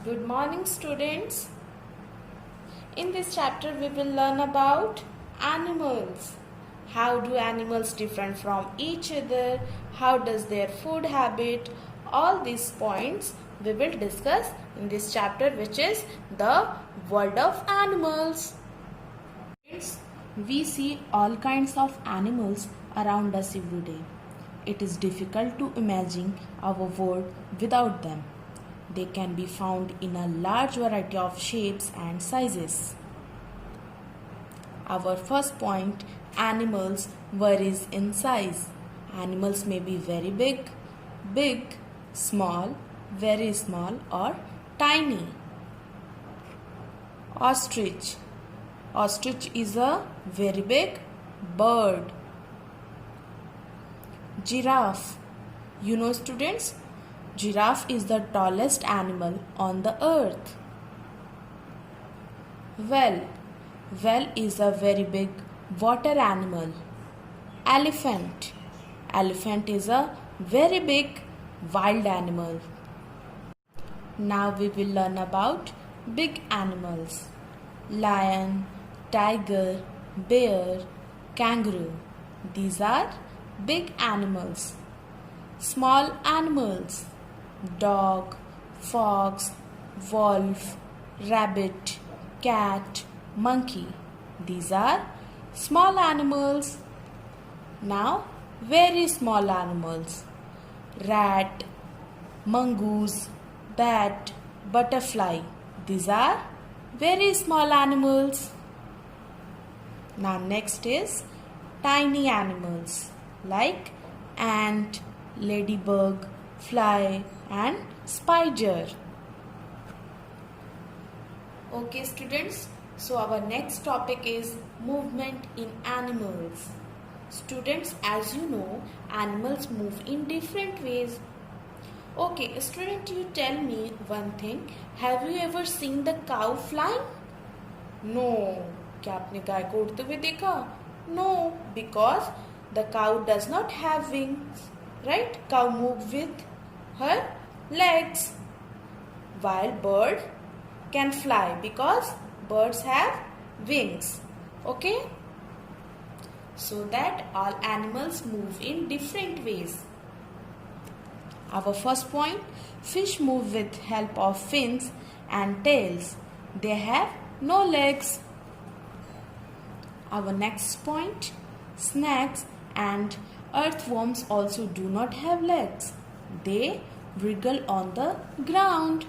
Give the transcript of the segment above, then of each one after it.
Good morning, students. In this chapter we will learn about animals. How do animals differ from each other? How does their food habit? All these points we will discuss in this chapter, which is the world of animals. We see all kinds of animals around us every day. It is difficult to imagine our world without them. They can be found in a large variety of shapes and sizes. Our first point, animals varies in size. Animals may be very big, small, very small or tiny. Ostrich. Ostrich is a very big bird. Giraffe. You know, students, giraffe is the tallest animal on the earth. Whale. Whale is a very big water animal. Elephant. Elephant is a very big wild animal. Now we will learn about big animals. Lion, tiger, bear, kangaroo. These are big animals. Small animals. Dog, fox, wolf, rabbit, cat, monkey. These are small animals. Now, very small animals. Rat, mongoose, bat, butterfly. These are very small animals. Now, next is tiny animals like ant, ladybug, fly and spider. Okay, students, so our next topic is movement in animals. Students, as you know, animals move in different ways. Okay, student, you tell me one thing. Have you ever seen the cow flying? No. क्या आपने गाय को उड़ते हुए देखा? No, because the cow does not have wings, right? Cow moves with her legs, while bird can fly because birds have wings. Okay? So that all animals move in different ways. Our first point, fish move with help of fins and tails. They have no legs. Our next point, snakes and earthworms also do not have legs. They wriggle on the ground.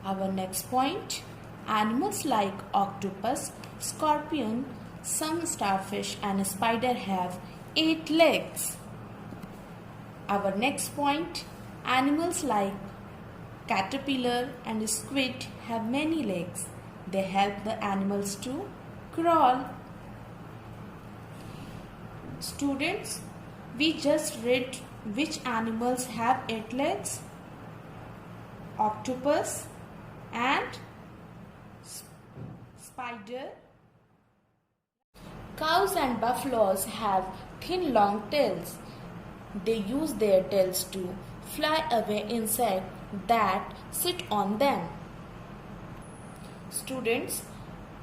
Our next point, animals like octopus, scorpion, some starfish and spider have 8 legs. Our next point, animals like caterpillar and squid have many legs. They help the animals to crawl. Students, we just read which animals have 8 legs. Octopus and spider. Cows and buffaloes have thin long tails. They use their tails to fly away insects that sit on them. Students,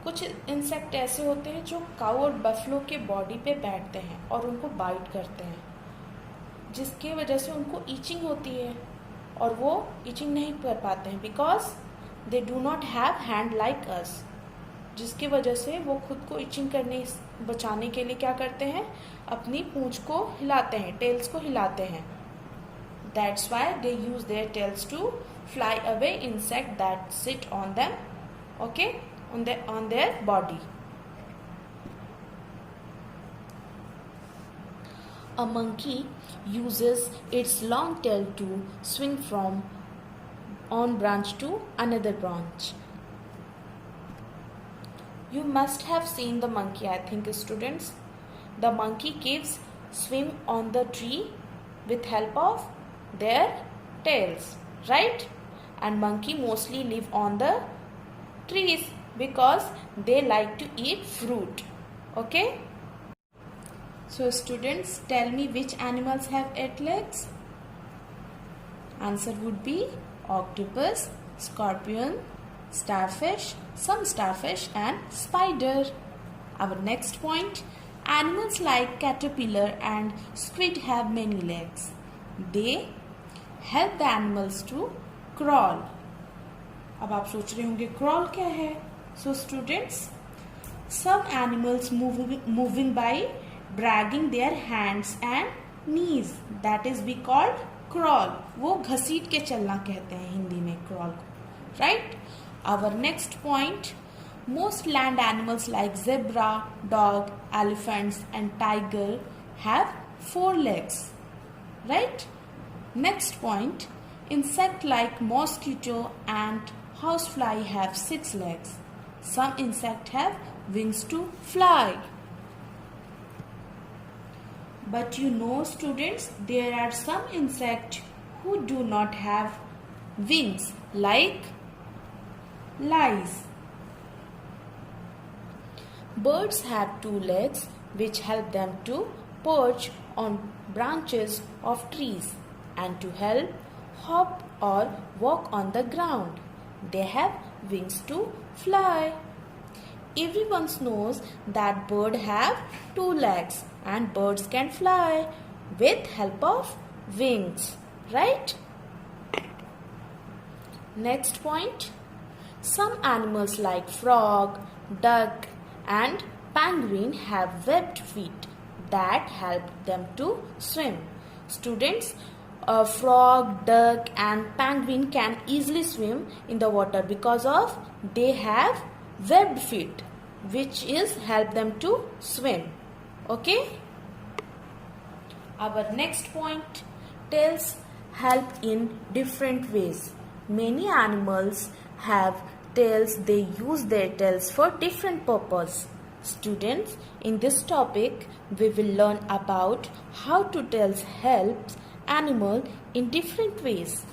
कुछ insect ऐसे होते हैं जो काऊ और buffalo के body पे बैठते हैं और उनको बाइट करते हैं, जिसके वजह से उनको ईचिंग होती है और वो ईचिंग नहीं कर पाते हैं because they do not have hand like us, जिसकी वजह से वो खुद को ईचिंग करने बचाने के लिए क्या करते हैं, अपनी पूंछ को हिलाते हैं, टेल्स को हिलाते हैं. That's why they use their tails to fly away insect that sit on them, okay, on their body. A monkey uses its long tail to swing from one branch to another branch. You must have seen the monkey, I think, students. The monkey gives swim on the tree with help of their tails, right? And monkey mostly live on the trees because they like to eat fruit. Okay? So students, tell me which animals have 8 legs? Answer would be octopus, scorpion, starfish, some starfish and spider. Our next point, animals like caterpillar and squid have many legs. They help the animals to crawl. अब आप सोच रहे होंगे crawl क्या है? So students, some animals moving by dragging their hands and knees. That is we called crawl. वो घसीट के चलना कहते हैं हिंदी में crawl को. Right? Our next point, most land animals like zebra, dog, elephants and tiger have 4 legs. Right? Next point, insect like mosquito and housefly have 6 legs. Some insects have wings to fly. But you know students, there are some insects who do not have wings like lice. Birds have 2 legs which help them to perch on branches of trees and to help hop or walk on the ground. They have wings to fly. Everyone knows that birds have 2 legs and birds can fly with help of wings, right? Next point, some animals like frog, duck and penguin have webbed feet that help them to swim. Students, a frog, duck and penguin can easily swim in the water because of they have webbed feet which is help them to swim. Okay? Our next point, tails help in different ways. Many animals have tails. They use their tails for different purpose. Students, in this topic we will learn about how to tails helps animal in different ways.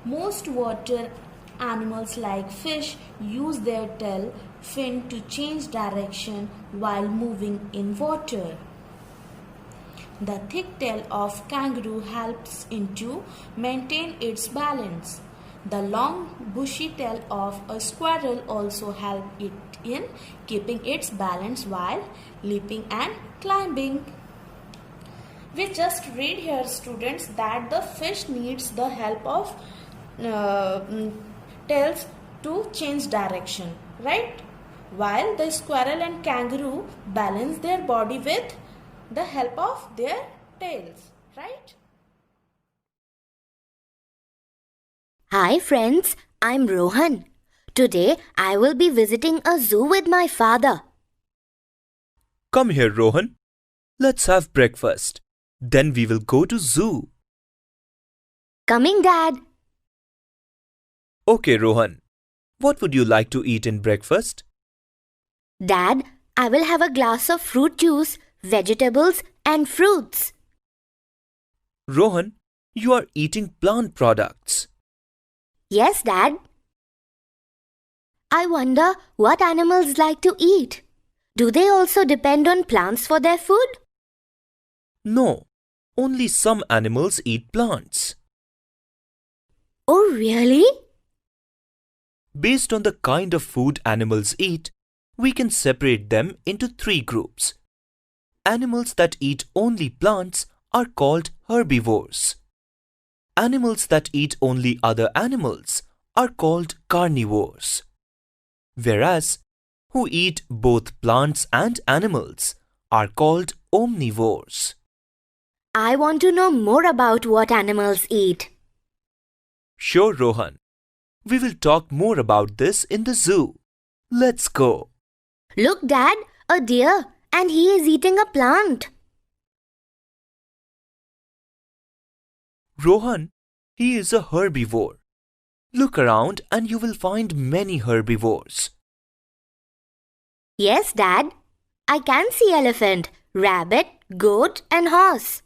Most water animals like fish use their tail fin to change direction while moving in water. The thick tail of kangaroo helps it to maintain its balance. The long bushy tail of a squirrel also helps it in keeping its balance while leaping and climbing. We just read here students that the fish needs the help of tails to change direction, right? While the squirrel and kangaroo balance their body with the help of their tails, right? Hi friends, I'm Rohan. Today I will be visiting a zoo with my father. Come here, Rohan. Let's have breakfast. Then we will go to zoo. Coming, Dad. Okay, Rohan. What would you like to eat in breakfast? Dad, I will have a glass of fruit juice, vegetables and fruits. Rohan, you are eating plant products. Yes, Dad. I wonder what animals like to eat. Do they also depend on plants for their food? No, only some animals eat plants. Oh, really? Based on the kind of food animals eat, we can separate them into 3 groups. Animals that eat only plants are called herbivores. Animals that eat only other animals are called carnivores. Whereas, who eat both plants and animals are called omnivores. I want to know more about what animals eat. Sure, Rohan. We will talk more about this in the zoo. Let's go. Look, Dad, a deer, and he is eating a plant. Rohan, he is a herbivore. Look around and you will find many herbivores. Yes, Dad. I can see elephant, rabbit, goat and horse.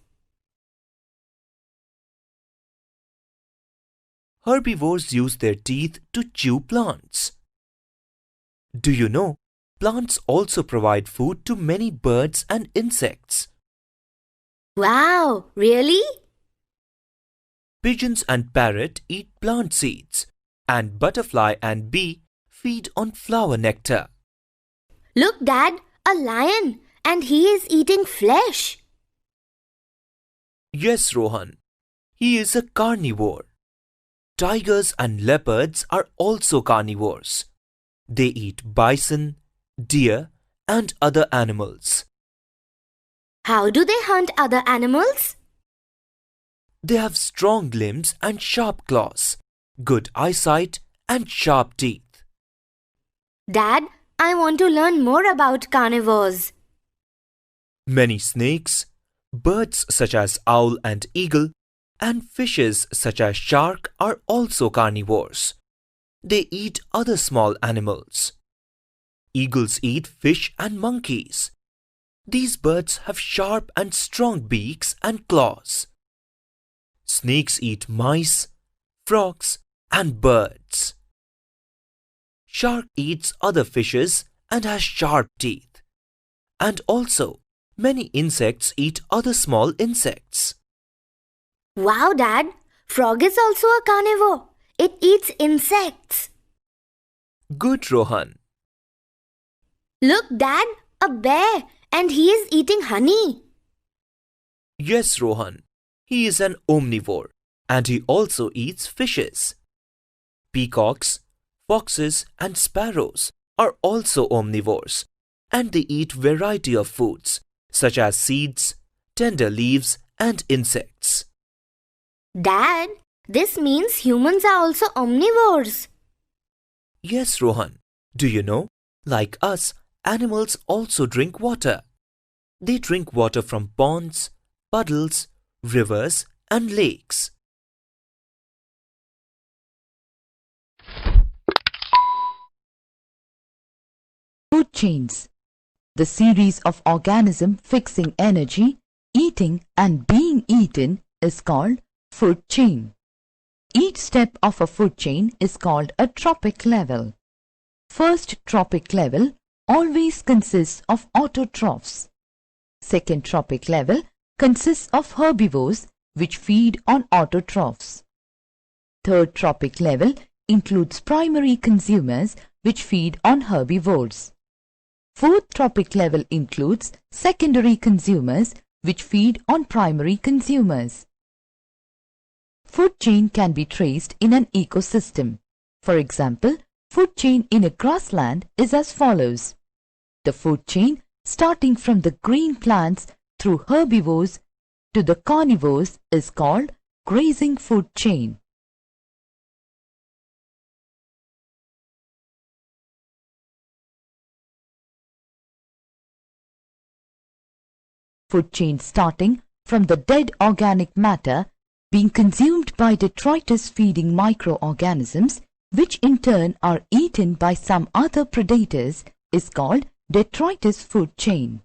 Herbivores use their teeth to chew plants. Do you know, plants also provide food to many birds and insects. Wow, really? Pigeons and parrot eat plant seeds, and butterfly and bee feed on flower nectar. Look, Dad, a lion, and he is eating flesh. Yes, Rohan, he is a carnivore. Tigers and leopards are also carnivores. They eat bison, deer, and other animals. How do they hunt other animals? They have strong limbs and sharp claws, good eyesight, and sharp teeth. Dad, I want to learn more about carnivores. Many snakes, birds such as owl and eagle, and fishes such as shark are also carnivores. They eat other small animals. Eagles eat fish and monkeys. These birds have sharp and strong beaks and claws. Snakes eat mice, frogs, and birds. Shark eats other fishes and has sharp teeth. And also, many insects eat other small insects. Wow, Dad, frog is also a carnivore. It eats insects. Good, Rohan. Look, Dad, a bear, and he is eating honey. Yes, Rohan. He is an omnivore, and he also eats fishes. Peacocks, foxes, and sparrows are also omnivores, and they eat variety of foods, such as seeds, tender leaves, and insects. Dad, this means humans are also omnivores. Yes, Rohan. Do you know, like us, animals also drink water. They drink water from ponds, puddles, rivers, and lakes. Food chains. The series of organisms fixing energy, eating and being eaten is called food chain. Each step of a food chain is called a trophic level. First trophic level always consists of autotrophs. Second trophic level consists of herbivores which feed on autotrophs. Third trophic level includes primary consumers which feed on herbivores. Fourth trophic level includes secondary consumers which feed on primary consumers. Food chain can be traced in an ecosystem. For example, food chain in a grassland is as follows. The food chain starting from the green plants through herbivores to the carnivores is called grazing food chain. Food chain starting from the dead organic matter being consumed by detritus feeding microorganisms, which in turn are eaten by some other predators, is called detritus food chain.